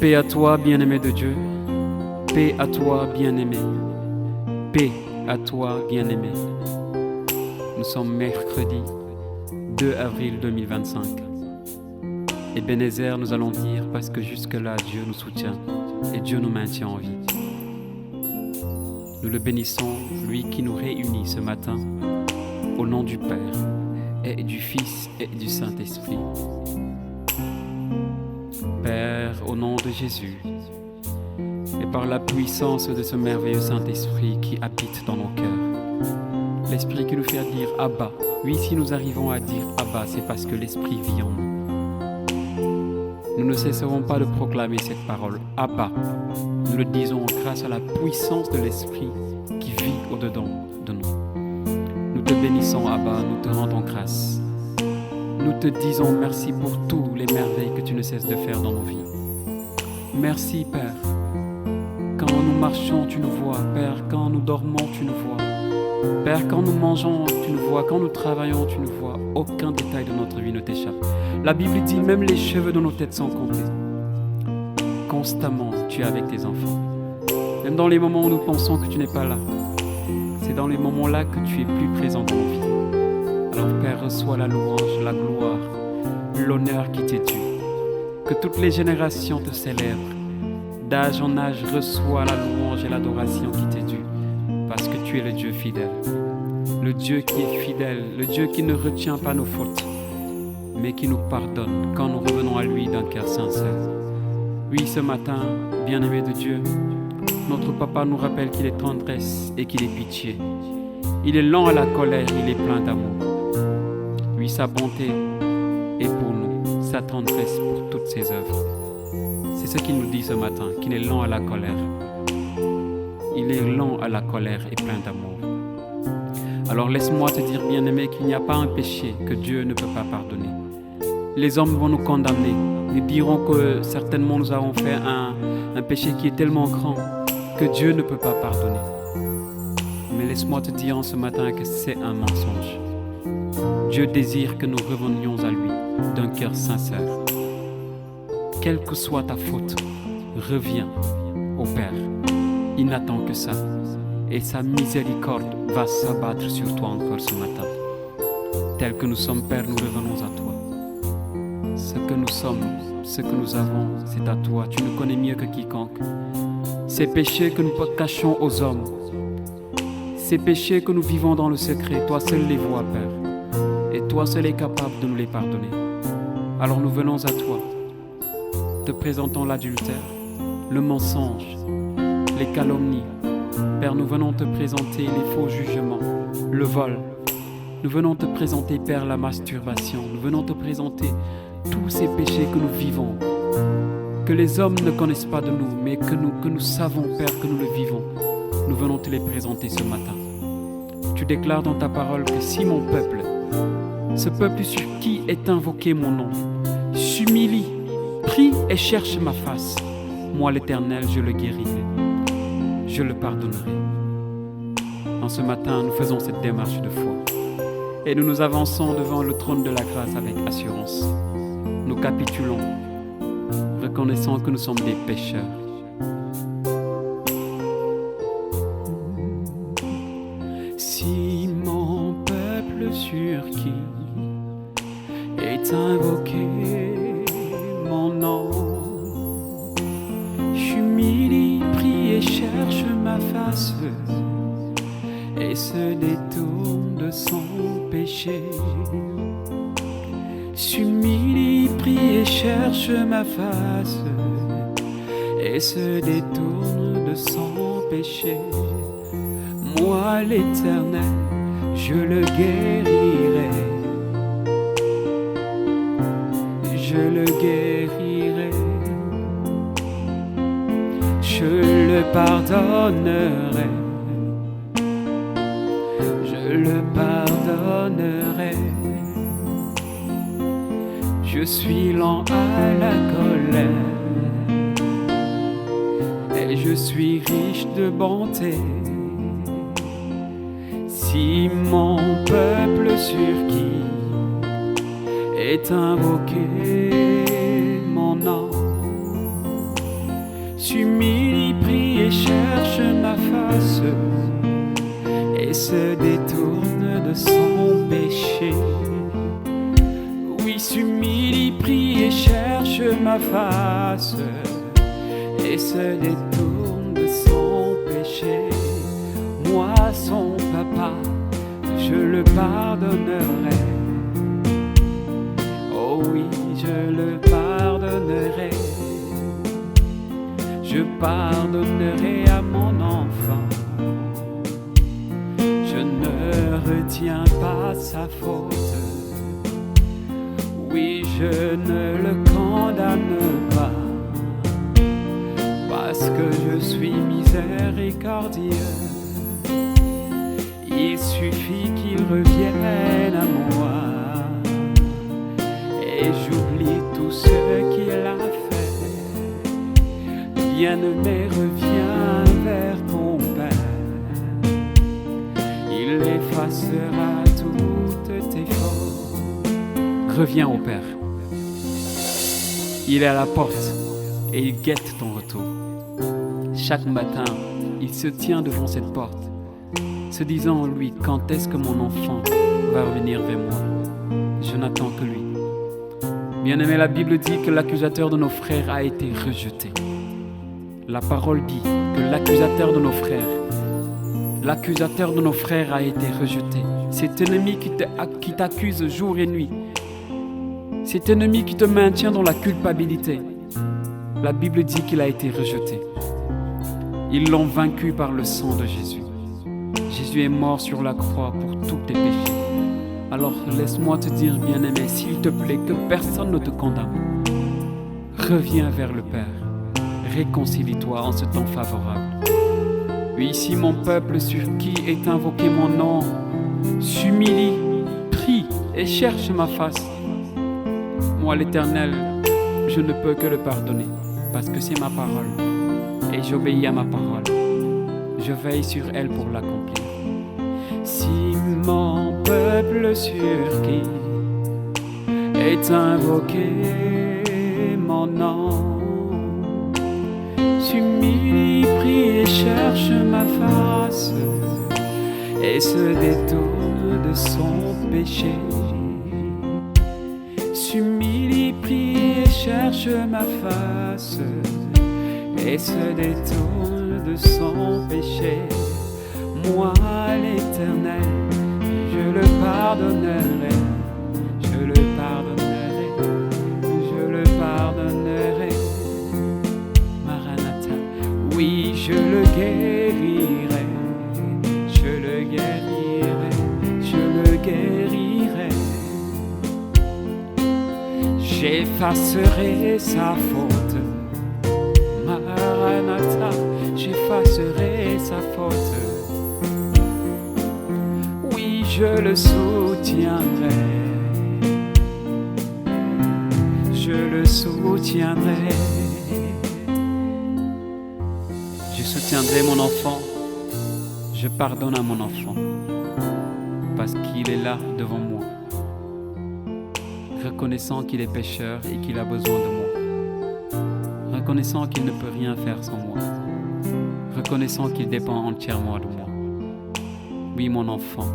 Paix à toi, bien-aimé de Dieu. Paix à toi, bien-aimé. Paix à toi, bien-aimé. Nous sommes mercredi 2 avril 2025. Ebenezer, nous allons dire parce que jusque-là, Dieu nous soutient et Dieu nous maintient en vie. Nous le bénissons, lui qui nous réunit ce matin, au nom du Père et du Fils et du Saint-Esprit. Père, au nom de Jésus, et par la puissance de ce merveilleux Saint-Esprit qui habite dans nos cœurs, l'Esprit qui nous fait dire Abba. Oui, si nous arrivons à dire Abba, c'est parce que l'Esprit vit en nous. Nous ne cesserons pas de proclamer cette parole, Abba. Nous le disons grâce à la puissance de l'Esprit qui vit au-dedans de nous. Nous te bénissons, Abba, nous te rendons grâce. Nous te disons merci pour toutes les merveilles que tu ne cesses de faire dans nos vies. Merci, Père. Quand nous marchons, tu nous vois. Père, quand nous dormons, tu nous vois. Père, quand nous mangeons, tu nous vois. Quand nous travaillons, tu nous vois. Aucun détail de notre vie ne t'échappe. La Bible dit même les cheveux de nos têtes sont comptés. Constamment, tu es avec tes enfants. Même dans les moments où nous pensons que tu n'es pas là, c'est dans les moments-là que tu es plus présent dans nos vies. Alors Père, reçois la louange, la gloire, l'honneur qui t'est dû. Que toutes les générations te célèbrent. D'âge en âge, reçois la louange et l'adoration qui t'est due. Parce que tu es le Dieu fidèle. Le Dieu qui est fidèle, le Dieu qui ne retient pas nos fautes, mais qui nous pardonne quand nous revenons à lui d'un cœur sincère. Oui, ce matin, bien-aimé de Dieu, notre papa nous rappelle qu'il est tendresse et qu'il est pitié. Il est lent à la colère, il est plein d'amour. Oui, sa bonté est pour nous, sa tendresse pour toutes ses œuvres. C'est ce qu'il nous dit ce matin, qu'il est lent à la colère. Il est lent à la colère et plein d'amour. Alors laisse-moi te dire, bien-aimé, qu'il n'y a pas un péché que Dieu ne peut pas pardonner. Les hommes vont nous condamner. Ils diront que certainement nous avons fait un péché qui est tellement grand que Dieu ne peut pas pardonner. Mais laisse-moi te dire en ce matin que c'est un mensonge. Dieu désire que nous revenions à lui d'un cœur sincère. Quelle que soit ta faute, reviens au Père. Il n'attend que ça. Et sa miséricorde va s'abattre sur toi encore ce matin. Tel que nous sommes, Père, nous revenons à toi. Ce que nous sommes, ce que nous avons, c'est à toi. Tu nous connais mieux que quiconque. Ces péchés que nous cachons aux hommes, ces péchés que nous vivons dans le secret, toi seul les vois, Père. Et toi seul es capable de nous les pardonner. Alors nous venons à toi. Te présentons l'adultère, le mensonge, les calomnies. Père, nous venons te présenter les faux jugements, le vol. Nous venons te présenter, Père, la masturbation. Nous venons te présenter tous ces péchés que nous vivons, que les hommes ne connaissent pas de nous, mais que nous savons, Père, que nous le vivons. Nous venons te les présenter ce matin. Tu déclares dans ta parole que si mon peuple, ce peuple sur qui est invoqué mon nom, s'humilie, prie et cherche ma face, moi l'Éternel, je le guérirai, je le pardonnerai. En ce matin, nous faisons cette démarche de foi et nous nous avançons devant le trône de la grâce avec assurance. Nous capitulons, reconnaissant que nous sommes des pécheurs. Si mon peuple sur qui est invoqué mon nom, j'humilie, prie et cherche ma face, et se détourne de son péché. S'humilie, prie et cherche ma face, et se détourne de son péché. Moi l'Éternel, je le guérirai. Je le guérirai. Je le pardonnerai. Je le pardonnerai. Je suis lent à la colère et je suis riche de bonté. Si mon peuple sur qui est invoqué mon nom, s'humilie, prie et cherche ma face et se détourne de son péché. Oui, s'humilie, prie et cherche ma face et se détourne de son péché. Moi, son papa, je le pardonnerai. Oh oui, je le pardonnerai. Je pardonnerai à mon enfant. Je ne retiens pas sa faute. Oui, je ne le condamne pas. Parce que je suis miséricordieux. Il suffit qu'il revienne à moi et j'oublie tout ce qu'il a fait. Bien-aimé, reviens vers ton Père. Il effacera toutes tes fautes. Reviens au Père. Il est à la porte et il guette ton retour. Chaque matin, il se tient devant cette porte, se disant en lui, quand est-ce que mon enfant va revenir vers moi? Je n'attends que lui. Bien-aimé, la Bible dit que l'accusateur de nos frères a été rejeté. La parole dit que l'accusateur de nos frères a été rejeté. Cet ennemi qui t'accuse jour et nuit, cet ennemi qui te maintient dans la culpabilité, la Bible dit qu'il a été rejeté. Ils l'ont vaincu par le sang de Jésus. Jésus est mort sur la croix pour tous tes péchés. Alors laisse-moi te dire, bien-aimé, s'il te plaît, que personne ne te condamne. Reviens vers le Père. Réconcilie-toi en ce temps favorable. Oui, ici mon peuple sur qui est invoqué mon nom s'humilie, prie et cherche ma face. Moi, l'Éternel, je ne peux que le pardonner parce que c'est ma parole et j'obéis à ma parole. Je veille sur elle pour l'accomplir. Si mon peuple sur qui est invoqué mon nom s'humilie, prie et cherche ma face et se détourne de son péché. S'humilie, prie et cherche ma face et se détourne de son péché. Moi, l'Éternel, je le pardonnerai, je le pardonnerai, je le pardonnerai. Maranatha, oui, je le guérirai, je le guérirai, je le guérirai. J'effacerai sa faute. Maranatha, j'effacerai sa faute. Oui, je le soutiendrai. Je le soutiendrai. Je soutiendrai mon enfant. Je pardonne à mon enfant. Parce qu'il est là devant moi. Reconnaissant qu'il est pécheur et qu'il a besoin de moi. Reconnaissant qu'il ne peut rien faire sans moi. Reconnaissant qu'il dépend entièrement de moi. Oui, mon enfant,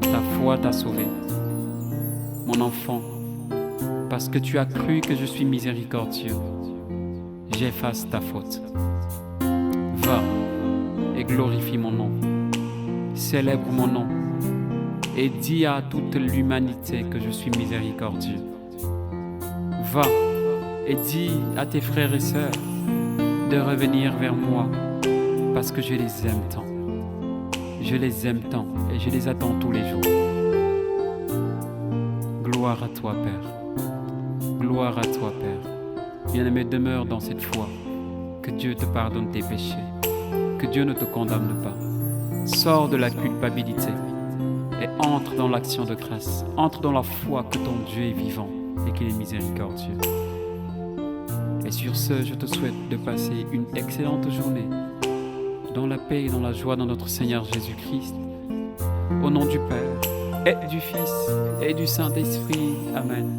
ta foi t'a sauvé. Mon enfant, parce que tu as cru que je suis miséricordieux, j'efface ta faute. Va et glorifie mon nom. Célèbre mon nom et dis à toute l'humanité que je suis miséricordieux. Va et dis à tes frères et sœurs de revenir vers moi parce que je les aime tant. Je les aime tant et je les attends tous les jours. Gloire à toi, Père. Gloire à toi, Père. Bien-aimé, demeure dans cette foi. Que Dieu te pardonne tes péchés. Que Dieu ne te condamne pas. Sors de la culpabilité et entre dans l'action de grâce. Entre dans la foi que ton Dieu est vivant et qu'il est miséricordieux. Et sur ce, je te souhaite de passer une excellente journée dans la paix et dans la joie de notre Seigneur Jésus-Christ. Au nom du Père et du Fils et du Saint-Esprit. Amen.